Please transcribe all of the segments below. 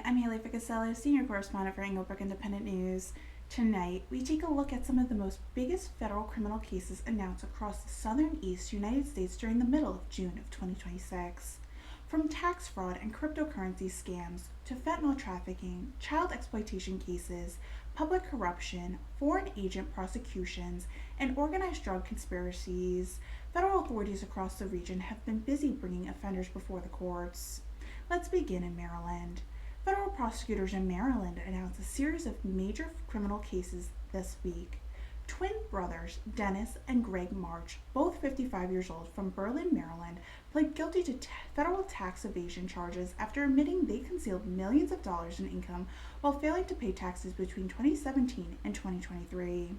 I'm Haylee Ficuciello, Senior Correspondent for Englebrook Independent News. Tonight, we take a look at some of the biggest federal criminal cases announced across the southern East United States during the middle of June of 2026. From tax fraud and cryptocurrency scams to fentanyl trafficking, child exploitation cases, public corruption, foreign agent prosecutions, and organized drug conspiracies, federal authorities across the region have been busy bringing offenders before the courts. Let's begin in Maryland. Federal prosecutors in Maryland announced a series of major criminal cases this week. Twin brothers Dennis and Greg March, both 55 years old from Berlin, Maryland, pled guilty to federal tax evasion charges after admitting they concealed millions of dollars in income while failing to pay taxes between 2017 and 2023.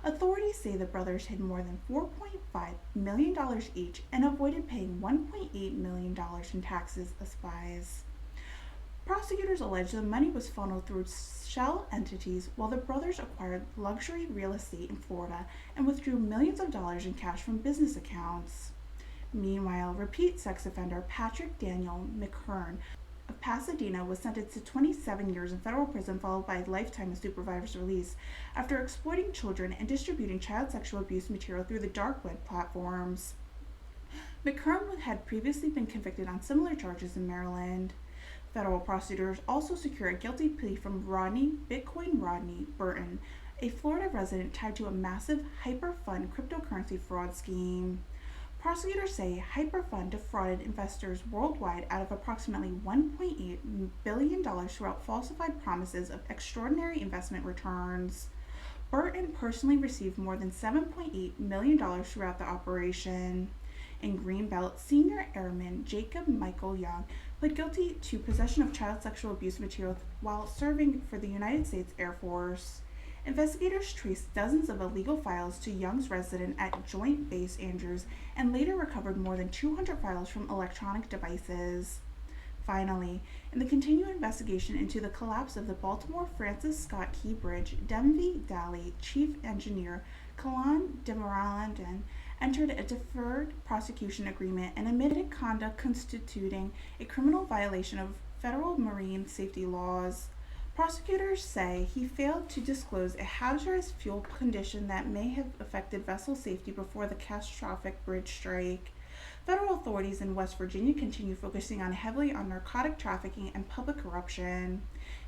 Authorities say the brothers hid more than $4.5 million each and avoided paying $1.8 million in taxes as spies. Prosecutors allege the money was funneled through shell entities while the brothers acquired luxury real estate in Florida and withdrew millions of dollars in cash from business accounts. Meanwhile, repeat sex offender Patrick Daniel McKern of Pasadena was sentenced to 27 years in federal prison followed by a lifetime of supervised release after exploiting children and distributing child sexual abuse material through the dark web platforms. McKern had previously been convicted on similar charges in Maryland. Federal prosecutors also secured a guilty plea from Bitcoin Rodney Burton, a Florida resident tied to a massive HyperFund cryptocurrency fraud scheme. Prosecutors say HyperFund defrauded investors worldwide out of approximately $1.8 billion throughout falsified promises of extraordinary investment returns. Burton personally received more than $7.8 million throughout the operation. In Greenbelt, senior airman Jacob Michael Young pled guilty to possession of child sexual abuse material while serving for the United States Air Force. Investigators traced dozens of illegal files to Young's residence at Joint Base Andrews and later recovered more than 200 files from electronic devices. Finally, in the continued investigation into the collapse of the Baltimore Francis Scott Key Bridge, Demby Daly, chief engineer Kalan Demaralandan, entered a deferred prosecution agreement and admitted conduct constituting a criminal violation of federal marine safety laws. Prosecutors say he failed to disclose a hazardous fuel condition that may have affected vessel safety before the catastrophic bridge strike. Federal authorities in West Virginia continue focusing heavily on narcotic trafficking and public corruption.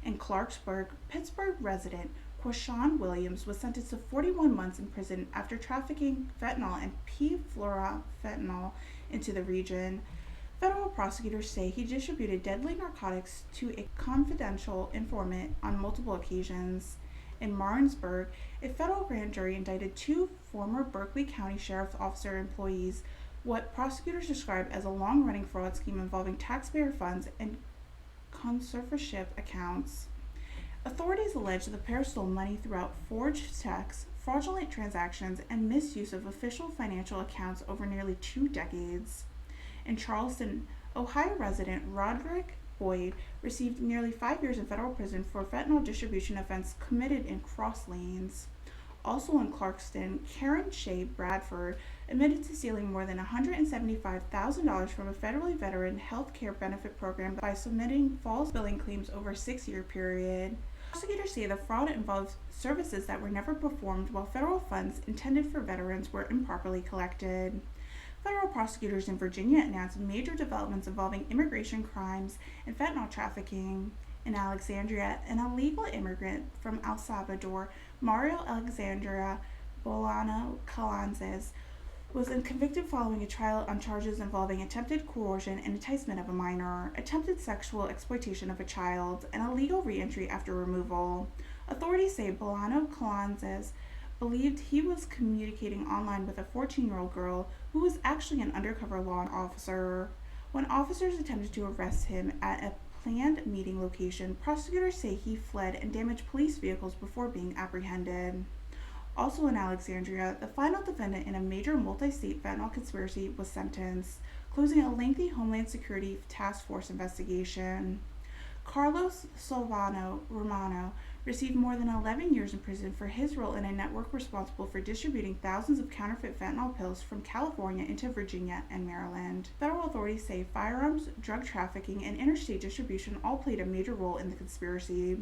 In Clarksburg, Pittsburgh resident Quashawn Williams was sentenced to 41 months in prison after trafficking fentanyl and p-fluorofentanyl into the region. Federal prosecutors say he distributed deadly narcotics to a confidential informant on multiple occasions. In Martinsburg, a federal grand jury indicted two former Berkeley County Sheriff's Office employees, what prosecutors describe as a long-running fraud scheme involving taxpayer funds and conservatorship accounts. Authorities allege the pair stole money throughout forged checks, fraudulent transactions, and misuse of official financial accounts over nearly 2 decades. In Charleston, Ohio resident Roderick Boyd received nearly 5 years in federal prison for fentanyl distribution offense committed in cross lanes. Also in Clarkston, Karen Shea Bradford admitted to stealing more than $175,000 from a federally veteran health care benefit program by submitting false billing claims over a 6-year period. Prosecutors say the fraud involved services that were never performed while federal funds intended for veterans were improperly collected. Federal prosecutors in Virginia announced major developments involving immigration crimes and fentanyl trafficking. In Alexandria, an illegal immigrant from El Salvador, Mario Alexandria Bolano Calanzes, was convicted following a trial on charges involving attempted coercion and enticement of a minor, attempted sexual exploitation of a child, and illegal reentry after removal. Authorities say Bolano Calanzes believed he was communicating online with a 14-year-old girl who was actually an undercover law officer. When officers attempted to arrest him at a planned meeting location, prosecutors say he fled and damaged police vehicles before being apprehended. Also in Alexandria, the final defendant in a major multi-state fentanyl conspiracy was sentenced, closing a lengthy Homeland Security Task Force investigation. Carlos Silvano Romano, received more than 11 years in prison for his role in a network responsible for distributing thousands of counterfeit fentanyl pills from California into Virginia and Maryland. Federal authorities say firearms, drug trafficking, and interstate distribution all played a major role in the conspiracy.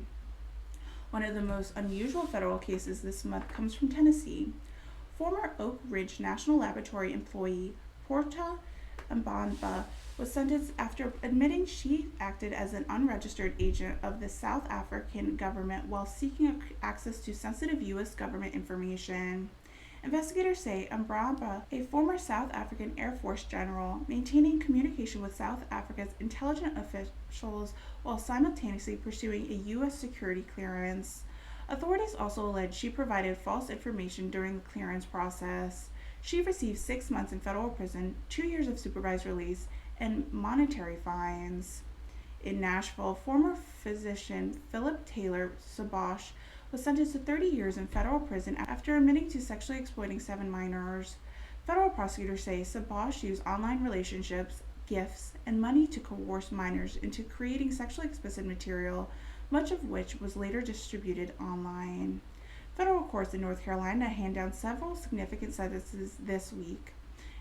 One of the most unusual federal cases this month comes from Tennessee. Former Oak Ridge National Laboratory employee Portia Mbamba was sentenced after admitting she acted as an unregistered agent of the South African government while seeking access to sensitive U.S. government information. Investigators say Mbamba, a former South African Air Force general, maintaining communication with South Africa's intelligence officials while simultaneously pursuing a U.S. security clearance. Authorities also allege she provided false information during the clearance process. She received 6 months in federal prison, 2 years of supervised release, and monetary fines. In Nashville, former physician Philip Taylor Sabosh was sentenced to 30 years in federal prison after admitting to sexually exploiting 7 minors. Federal prosecutors say Sabosh used online relationships, gifts, and money to coerce minors into creating sexually explicit material, much of which was later distributed online. Federal courts in North Carolina hand down several significant sentences this week.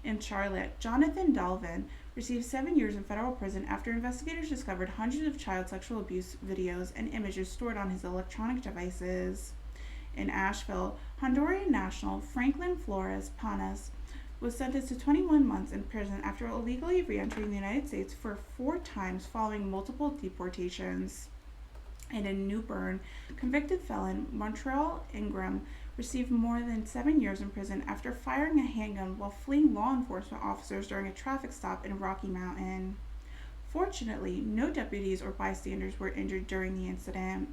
In Charlotte, Jonathan Dalvin received 7 years in federal prison after investigators discovered hundreds of child sexual abuse videos and images stored on his electronic devices. In Asheville, Honduran national Franklin Flores Panas was sentenced to 21 months in prison after illegally re-entering the United States for 4 times following multiple deportations. And in New Bern, convicted felon Montreal Ingram received more than 7 years in prison after firing a handgun while fleeing law enforcement officers during a traffic stop in Rocky Mountain. Fortunately, no deputies or bystanders were injured during the incident.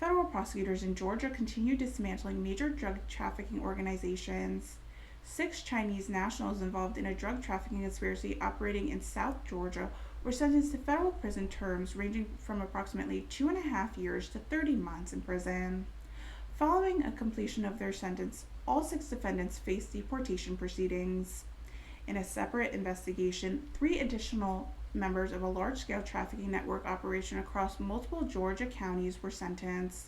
Federal prosecutors in Georgia continue dismantling major drug trafficking organizations. 6 Chinese nationals involved in a drug trafficking conspiracy operating in South Georgia were sentenced to federal prison terms ranging from approximately 2.5 years to 30 months in prison. Following a completion of their sentence, all 6 defendants faced deportation proceedings. In a separate investigation, 3 additional members of a large-scale trafficking network operation across multiple Georgia counties were sentenced.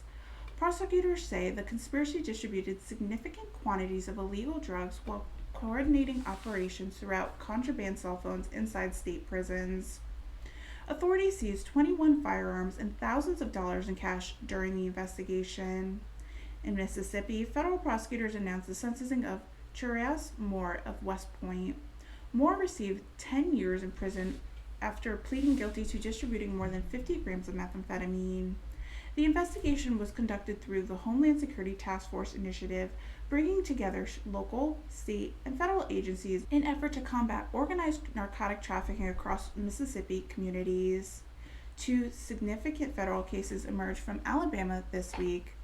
Prosecutors say the conspiracy distributed significant quantities of illegal drugs while coordinating operations throughout contraband cell phones inside state prisons. Authorities seized 21 firearms and thousands of dollars in cash during the investigation. In Mississippi, federal prosecutors announced the sentencing of Cherias Moore of West Point. Moore received 10 years in prison after pleading guilty to distributing more than 50 grams of methamphetamine. The investigation was conducted through the Homeland Security Task Force initiative, bringing together local, state, and federal agencies in an effort to combat organized narcotic trafficking across Mississippi communities. 2 significant federal cases emerged from Alabama this week.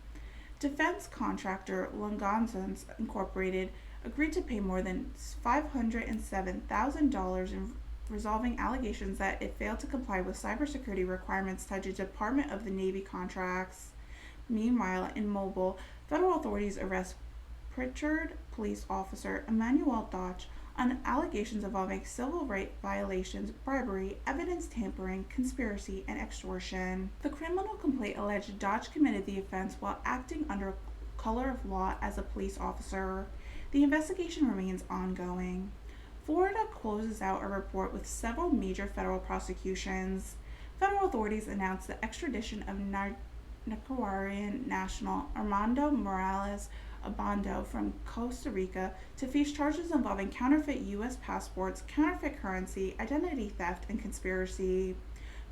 Defense contractor Longonzans Incorporated agreed to pay more than $507,000 in resolving allegations that it failed to comply with cybersecurity requirements tied to Department of the Navy contracts. Meanwhile, in Mobile, federal authorities arrest Pritchard police officer Emmanuel Dodge on allegations involving civil rights violations, bribery, evidence tampering, conspiracy, and extortion. The criminal complaint alleged Dodge committed the offense while acting under color of law as a police officer. The investigation remains ongoing. Florida closes out a report with several major federal prosecutions. Federal authorities announced the extradition of Nicaraguan national Armando Morales Obando from Costa Rica to face charges involving counterfeit U.S. passports, counterfeit currency, identity theft, and conspiracy.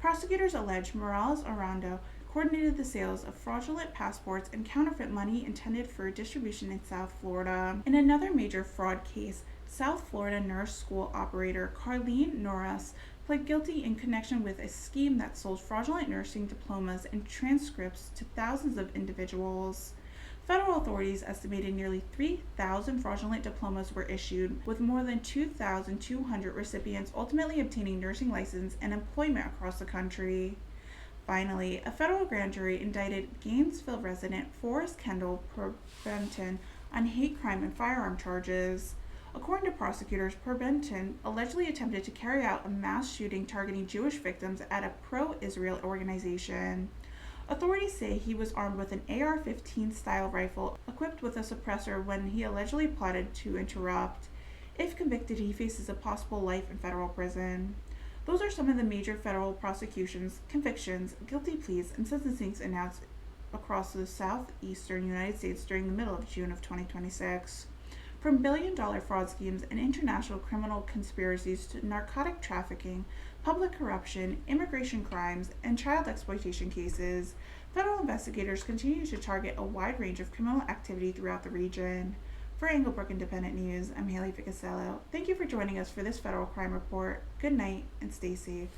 Prosecutors allege Morales Obando coordinated the sales of fraudulent passports and counterfeit money intended for distribution in South Florida. In another major fraud case, South Florida nurse school operator Carlene Norris pled guilty in connection with a scheme that sold fraudulent nursing diplomas and transcripts to thousands of individuals. Federal authorities estimated nearly 3,000 fraudulent diplomas were issued, with more than 2,200 recipients ultimately obtaining nursing license and employment across the country. Finally, a federal grand jury indicted Gainesville resident Forrest Kendall Perbenton on hate crime and firearm charges. According to prosecutors, Perbenton allegedly attempted to carry out a mass shooting targeting Jewish victims at a pro-Israel organization. Authorities say he was armed with an AR-15 style rifle equipped with a suppressor when he allegedly plotted to interrupt. If convicted, he faces a possible life in federal prison. Those are some of the major federal prosecutions, convictions, guilty pleas, and sentencings announced across the southeastern United States during the middle of June of 2026. From billion-dollar fraud schemes and international criminal conspiracies to narcotic trafficking, public corruption, immigration crimes, and child exploitation cases, federal investigators continue to target a wide range of criminal activity throughout the region. For Englebrook Independent News, I'm Haylee Ficuciello. Thank you for joining us for this federal crime report. Good night and stay safe.